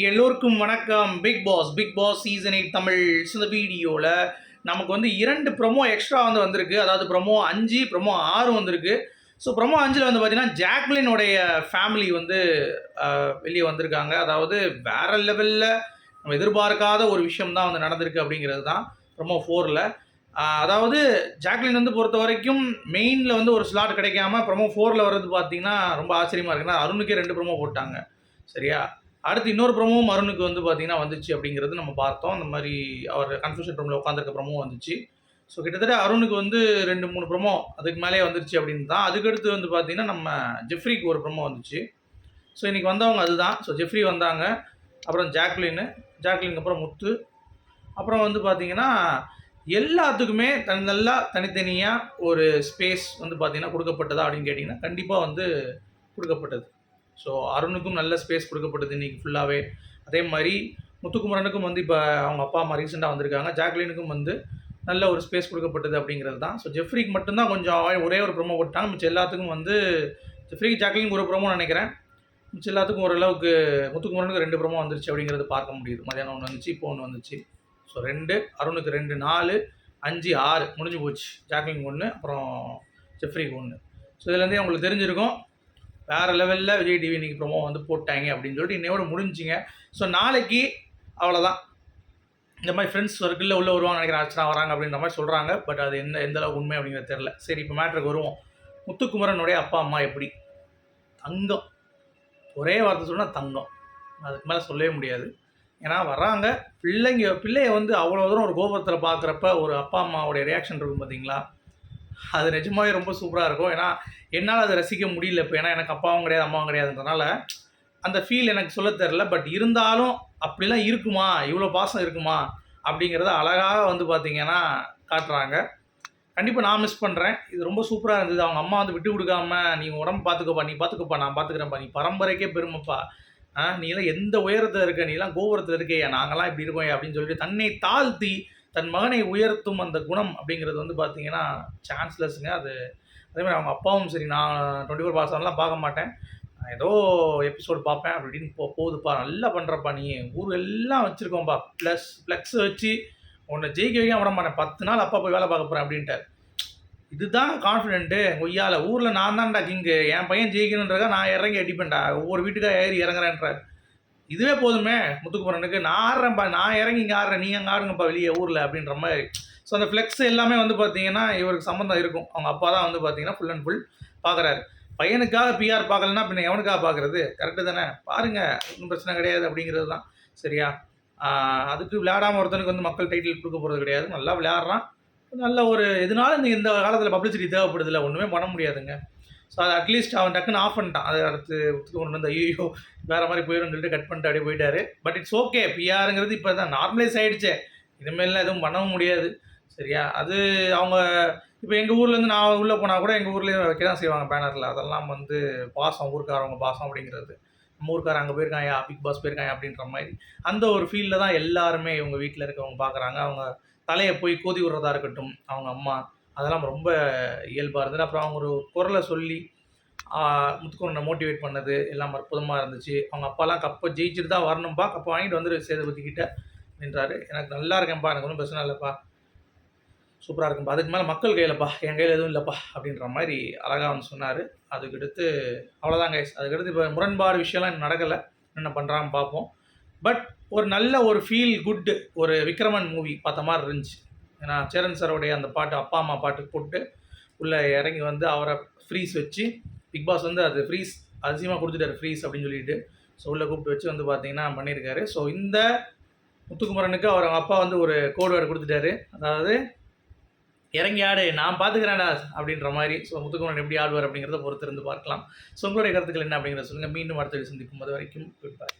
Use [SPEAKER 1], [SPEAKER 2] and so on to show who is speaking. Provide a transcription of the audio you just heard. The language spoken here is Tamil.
[SPEAKER 1] எல்லோருக்கும் வணக்கம். Bigg Boss season 8 Tamil. இந்த வீடியோவில் நமக்கு வந்து 2 ப்ரோமோ எக்ஸ்ட்ரா வந்திருக்கு. அதாவது ப்ரோமோ 5, ப்ரோமோ 6 வந்திருக்கு. ஸோ ப்ரோமோ 5ல் வந்து பார்த்தீங்கன்னா ஜாக்லினுடைய ஃபேமிலி வந்து வெளியே வந்திருக்காங்க. அதாவது வேறு லெவலில் நம்ம எதிர்பார்க்காத ஒரு விஷயம் தான் வந்து நடந்திருக்கு அப்படிங்கிறது தான் ப்ரோமோ 4ல். அதாவது ஜாக்லின் வந்து பொறுத்த வரைக்கும் மெயினில் வந்து ஒரு ஸ்லாட் கிடைக்காம ப்ரோமோ 4ல் வர்றது பார்த்தீங்கன்னா ரொம்ப ஆச்சரியமாக இருக்குன்னா அருணுக்கே 2 ப்ரோமோ போட்டாங்க. சரியா? அடுத்து இன்னொரு ப்ரோமோவும் அருணுக்கு வந்து பார்த்தீங்கன்னா வந்துச்சு அப்படிங்கிறது நம்ம பார்த்தோம். அந்த மாதிரி அவர் கன்ஃபியூஷன் ரூமில் உட்காந்துருக்க ப்ரோமோ வந்துச்சு. ஸோ கிட்டத்தட்ட அருணுக்கு வந்து 2, 3 ப்ரோமோ அதுக்கு மேலே வந்துருச்சு அப்படின்னு தான். அதுக்கடுத்து வந்து பார்த்தீங்கன்னா நம்ம ஜெஃப்ரிக்கு ஒரு ப்ரோமோ வந்துச்சு. ஸோ இன்றைக்கி வந்தவங்க அதுதான். ஸோ ஜெஃப்ரி வந்தாங்க, அப்புறம் ஜாக்லினுக்கு அப்புறம் முத்து, அப்புறம் வந்து பார்த்தீங்கன்னா எல்லாத்துக்குமே நல்லா தனித்தனியாக ஒரு ஸ்பேஸ் வந்து பார்த்தீங்கன்னா கொடுக்கப்பட்டதா அப்படின்னு கேட்டிங்கன்னா கண்டிப்பாக வந்து கொடுக்கப்பட்டது. ஸோ அருணுக்கும் நல்ல ஸ்பேஸ் கொடுக்கப்பட்டது இன்றைக்கி ஃபுல்லாகவே. அதே மாதிரி முத்துக்குமரனுக்கும் வந்து இப்போ அவங்க அப்பா அம்மா ரீசெண்டாக வந்திருக்காங்க. ஜாக்லினுக்கும் வந்து நல்ல ஒரு ஸ்பேஸ் கொடுக்கப்பட்டது அப்படிங்கிறது தான். ஸோ ஜெஃப்ரிக்கு மட்டும்தான் கொஞ்சம் ஒரே ஒரு ப்ரோமோ போட்டாங்க. மிச்சம் எல்லாத்துக்கும் வந்து ஜெஃப்ரிக்கு ஜாக்லினுக்கு ஒரு ப்ரோமோ நினைக்கிறேன். மிச்சம் எல்லாத்துக்கும் ஓரளவுக்கு முத்துக்குமரனுக்கு 2 ப்ரோமோ வந்துருச்சு அப்படிங்கிறது பார்க்க முடியுது. மதியானம் ஒன்று வந்துச்சு, இப்போ ஒன்று வந்துச்சு. ஸோ 2, அருணுக்கு 2, 4, 5, 6 முடிஞ்சு போச்சு. ஜாக்லினுக்கு 1, அப்புறம் ஜெஃப்ரிக்கு 1. ஸோ இதுலேருந்தே உங்களுக்கு தெரிஞ்சிருக்கும் வேறு லெவலில் விஜய் டிவி இன்றைக்கி ப்ரோமோ வந்து போட்டாங்க அப்படின்னு சொல்லிட்டு இன்னையோட முடிஞ்சிங்க. ஸோ நாளைக்கு அவ்வளோதான். இந்த மாதிரி ஃப்ரெண்ட்ஸ் சர்க்கிளில் உள்ளே வருவாங்க நினைக்கிறேன், அர்ச்சனா வராங்க அப்படின்ற மாதிரி சொல்கிறாங்க. பட் அது எந்த அளவுக்கு உண்மை அப்படிங்கிறது தெரில. சரி, இப்போ மேட்ருக்கு வருவோம். முத்துக்குமரனுடைய அப்பா அம்மா எப்படி? தங்கம். ஒரே வார்த்தை சொன்னால் தங்கம். அதுக்கு மேலே சொல்லவே முடியாது. ஏன்னா வர்றாங்க, பிள்ளைய வந்து அவ்வளோ தூரம் ஒரு கோபுரத்தில் பார்க்குறப்ப ஒரு அப்பா அம்மாவுடைய ரியாக்ஷன் இருக்கும் பார்த்தீங்களா, அது நிஜமாகவே ரொம்ப சூப்பராக இருக்கும். ஏன்னா என்னால் அதை ரசிக்க முடியல இப்போ. ஏன்னா எனக்கு அப்பாவும் கிடையாது அம்மாவும் கிடையாதுன்றனால அந்த ஃபீல் எனக்கு சொல்ல தெரில. பட் இருந்தாலும் அப்படிலாம் இருக்குமா, இவ்வளோ பாசம் இருக்குமா அப்படிங்கிறத அழகாக வந்து பார்த்திங்கன்னா காட்டுறாங்க. கண்டிப்பாக நான் மிஸ் பண்ணுறேன். இது ரொம்ப சூப்பராக இருந்தது. அவங்க அம்மா வந்து விட்டு கொடுக்காம, நீ உடம்பு பார்த்துக்கப்பா, நீ பார்த்துக்கப்பா, நான் பார்த்துக்கிறேன்ப்பா, நீ பரம்பரைக்கே பெருமைப்பா, நீலாம் எந்த உயரத்தில் இருக்க, நீலாம் கோபுரத்தில் இருக்கையா, நாங்களாம் இப்படி இருக்கோம் அப்படின்னு சொல்லிட்டு தன்னை தாழ்த்தி தன் மகனை உயர்த்தும் அந்த குணம் அப்படிங்கிறது வந்து பார்த்திங்கன்னா சான்ஸ்லெஸ்ஸுங்க. அது அதேமாதிரி அவங்க அப்பாவும் சரி, நான் 24 பாசம்லாம் பார்க்க மாட்டேன், ஏதோ எபிசோடு பார்ப்பேன் அப்படின்னு போகுதுப்பா, நல்லா பண்ணுறப்பா, நீ ஊர் எல்லாம் வச்சுருக்கோம்ப்பா, ஃப்ளெக்ஸ் வச்சு உன்னை ஜெயிக்க வைக்க விட மாட்டேன், 10 நாள் அப்பா போய் வேலை பார்க்க போகிறேன் அப்படின்ட்டார். இதுதான் கான்ஃபிடென்ட்டு கொய்யால. ஊரில் நான் தான்டா கிங்கு, என் பையன் ஜெயிக்கணுன்றதா நான் இறங்கி அடிப்பேன்டா, ஒவ்வொரு வீட்டுக்காக ஏறி இறங்குறேன்றார். இதுவே போதுமே முத்துக்குமரனுக்கு, நான் ஆடுறேன்ப்பா, நான் இறங்கி இங்கே ஆடுறேன், நீங்கள் அங்கே ஆடுங்கப்பா வெளியே ஊரில் அப்படின்ற மாதிரி. ஸோ அந்த ஃப்ளெக்ஸ் எல்லாமே வந்து பார்த்தீங்கன்னா இவருக்கு சம்மந்தம் இருக்கும். அவங்க அப்பா தான் வந்து பார்த்தீங்கன்னா ஃபுல் அண்ட் ஃபுல் பார்க்குறாரு. பையனுக்காக பிஆர் பார்க்கலன்னா பின்ன எவனுக்காக பார்க்குறது? கரெக்டு தானே? பாருங்கள், ஒன்றும் பிரச்சனை கிடையாது அப்படிங்கிறது தான். சரியா? அதுக்கு விளையாடாமல் ஒருத்தனுக்கு வந்து மக்கள் டைட்டில் கொடுக்க போகிறது கிடையாது. நல்லா விளையாடுறான், நல்ல ஒரு எதுனாலும் இந்த காலத்தில் பப்ளிசிட்டி தேவைப்படுதில்ல, ஒன்றுமே பண்ண முடியாதுங்க. ஸோ அது அட்லீஸ்ட் அவன் டக்குன்னு ஆஃப் பண்ணிட்டான். அது அடுத்து கொண்டு வந்து ஐயோ வேறு மாதிரி போயிடும் சொல்லிட்டு கட் பண்ணிட்டு அப்படியே போயிட்டார். பட் இட்ஸ் ஓகே, பிஆருங்கிறது இப்போ தான் நார்மலைஸ் ஆகிடுச்சே, இனிமேலாம் எதுவும் பண்ணவும் முடியாது. சரியா? அது அவங்க இப்போ எங்கள் ஊர்லேருந்து நான் உள்ளே போனால் கூட எங்கள் ஊர்லேயே வைக்க தான் செய்வாங்க பேனரில். அதெல்லாம் வந்து பாசம், ஊருக்காரவங்க பாசம் அப்படிங்கிறது. நம்ம ஊருக்காரன் அங்கே போயிருக்காயா, பிக் பாஸ் போயிருக்காயா அப்படின்ற மாதிரி அந்த ஒரு ஃபீல்டில் தான் எல்லாருமே இவங்க வீட்டில் இருக்கவங்க பார்க்குறாங்க. அவங்க தலையை போய் கோதி விடுறதா இருக்கட்டும், அவங்க அம்மா, அதெல்லாம் ரொம்ப இயல்பாக இருந்தது. அப்புறம் அவங்க ஒரு குரலை சொல்லி முத்துக்குமரனை மோட்டிவேட் பண்ணது எல்லாம் அற்புதமாக இருந்துச்சு. அவங்க அப்பாலாம் கப்பை ஜெயிச்சுட்டு தான் வரணும்ப்பா, கப்பை வாங்கிட்டு வந்துரு சேதுபதிக்கிட்ட நின்றாரு. எனக்கு நல்லா இருக்கேன்ப்பா, எனக்கு ஒன்றும் பிரச்சனை இல்லைப்பா, சூப்பராக இருக்கும்ப்பா, அதுக்கு மேலே மக்கள் கையிலப்பா, என் கையில் எதுவும் இல்லைப்பா அப்படின்ற மாதிரி அழகாக வந்து சொன்னார். அதுக்கடுத்து அவ்வளோதான் கைஸ். அதுக்கடுத்து இப்போ முரண்பாடு விஷயம்லாம் நடக்கலை, என்ன பண்ணுறான்னு பார்ப்போம். பட் ஒரு நல்ல ஒரு ஃபீல் குட் ஒரு விக்ரமன் மூவி பார்த்த மாதிரி இருந்துச்சு. ஏன்னா சேரன் சாரோடைய அந்த பாட்டு, அப்பா அம்மா பாட்டு போட்டு உள்ளே இறங்கி வந்து அவரை ஃப்ரீஸ் வச்சு பிக் பாஸ் வந்து அது ஃப்ரீஸ் அதிகமாக கொடுத்துட்டாரு, ஃப்ரீஸ் அப்படின்னு சொல்லிட்டு. ஸோ உள்ளே கூப்பிட்டு வச்சு வந்து பார்த்தீங்கன்னா பண்ணியிருக்காரு. ஸோ இந்த முத்துக்குமரனுக்கு அவர் அவங்க அப்பா வந்து ஒரு கோடு வேர்டு கொடுத்துட்டாரு, அதாவது இறங்கி ஆடு, நான் பார்த்துக்கிறேன்டா அப்படின்ற மாதிரி. ஸோ முத்துக்குமரன் எப்படி ஆடுவார் அப்படிங்கிறத பொறுத்திருந்து பார்க்கலாம். ஸோ உங்களுடைய கருத்துக்கள் என்ன அப்படிங்கிறத சொல்லுங்கள். மீண்டும் அடுத்த சந்திக்கும் போது வரைக்கும் குட் பை.